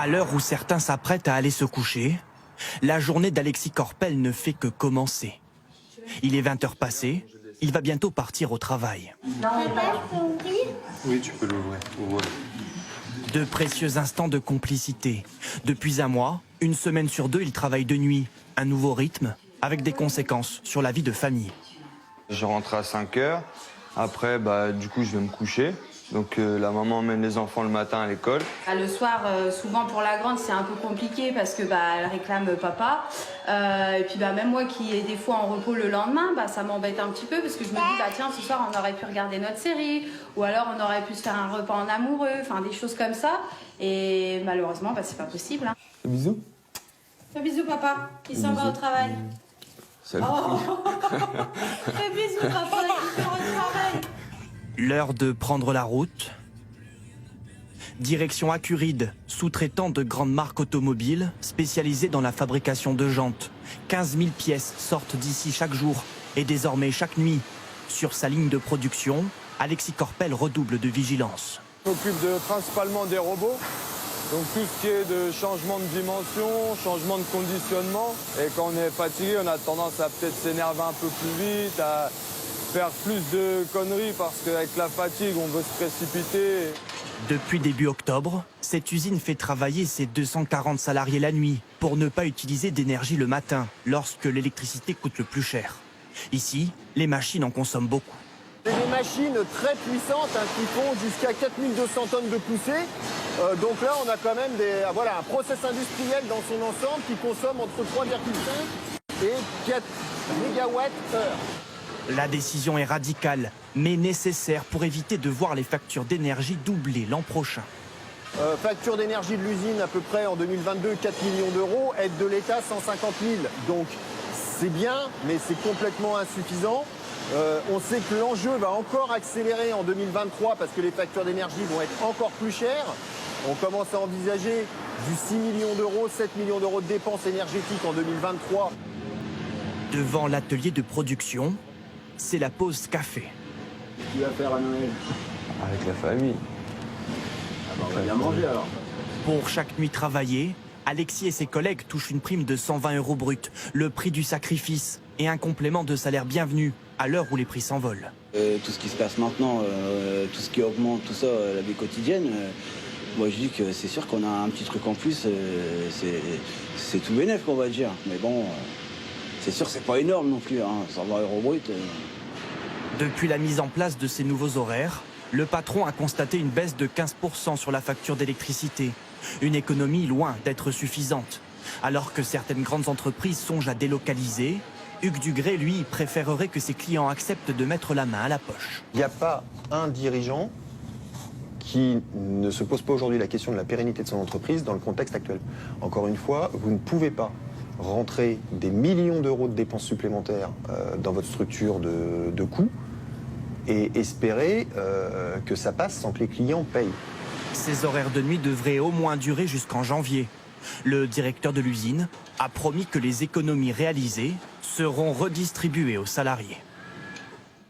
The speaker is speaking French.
À l'heure où certains s'apprêtent à aller se coucher, la journée d'Alexis Corpel ne fait que commencer. Il est 20 h passées, il va bientôt partir au travail. Papa, je peux ouvrir ? Oui, tu peux l'ouvrir. Ouvre-le. De précieux instants de complicité. Depuis un mois, une semaine sur deux, il travaille de nuit. Un nouveau rythme, avec des conséquences sur la vie de famille. Je rentre à 5 h. Après, du coup, je vais me coucher. Donc la maman emmène les enfants le matin à l'école. Le soir, souvent pour la grande, c'est un peu compliqué parce que elle réclame papa. Et puis même moi qui est des fois en repos le lendemain, ça m'embête un petit peu parce que je me dis tiens, ce soir on aurait pu regarder notre série ou alors on aurait pu se faire un repas en amoureux, enfin des choses comme ça. Et malheureusement, c'est pas possible. Hein. Bisous. Bisous papa, il s'en va au travail. Salut. Bisous papa, il s'en va au travail. L'heure de prendre la route. Direction Accuride, sous-traitant de grandes marques automobiles spécialisées dans la fabrication de jantes. 15 000 pièces sortent d'ici chaque jour et désormais chaque nuit. Sur sa ligne de production, Alexis Corpel redouble de vigilance. On s'occupe principalement des robots, donc tout ce qui est de changement de dimension, changement de conditionnement. Et quand on est fatigué, on a tendance à peut-être s'énerver un peu plus vite, à faire plus de conneries parce qu'avec la fatigue, on veut se précipiter. Depuis début octobre, cette usine fait travailler ses 240 salariés la nuit pour ne pas utiliser d'énergie le matin, lorsque l'électricité coûte le plus cher. Ici, les machines en consomment beaucoup. C'est des machines très puissantes qui font jusqu'à 4200 tonnes de poussée. Donc là, on a quand même un process industriel dans son ensemble qui consomme entre 3,5 et 4 mégawatts-heure. La décision est radicale, mais nécessaire pour éviter de voir les factures d'énergie doubler l'an prochain. Facture d'énergie de l'usine à peu près en 2022, 4 millions d'euros. Aide de l'État, 150 000. Donc c'est bien, mais c'est complètement insuffisant. On sait que l'enjeu va encore accélérer en 2023 parce que les factures d'énergie vont être encore plus chères. On commence à envisager du 6 millions d'euros, 7 millions d'euros de dépenses énergétiques en 2023. Devant l'atelier de production, c'est la pause café. Tu vas faire à Noël? Avec la famille. On va bien manger alors. Pour chaque nuit travaillée, Alexis et ses collègues touchent une prime de 120 € brut, le prix du sacrifice et un complément de salaire bienvenu à l'heure où les prix s'envolent. Tout ce qui se passe maintenant, tout ce qui augmente, tout ça, la vie quotidienne, moi je dis que c'est sûr qu'on a un petit truc en plus, c'est tout bénef qu'on va dire. Mais bon, c'est sûr que c'est pas énorme non plus, 120 € brut. Depuis la mise en place de ces nouveaux horaires, le patron a constaté une baisse de 15 % sur la facture d'électricité. Une économie loin d'être suffisante. Alors que certaines grandes entreprises songent à délocaliser, Hugues Dugré, lui, préférerait que ses clients acceptent de mettre la main à la poche. Il n'y a pas un dirigeant qui ne se pose pas aujourd'hui la question de la pérennité de son entreprise dans le contexte actuel. Encore une fois, vous ne pouvez pas rentrer des millions d'euros de dépenses supplémentaires dans votre structure de coûts et espérer que ça passe sans que les clients payent. Ces horaires de nuit devraient au moins durer jusqu'en janvier. Le directeur de l'usine a promis que les économies réalisées seront redistribuées aux salariés.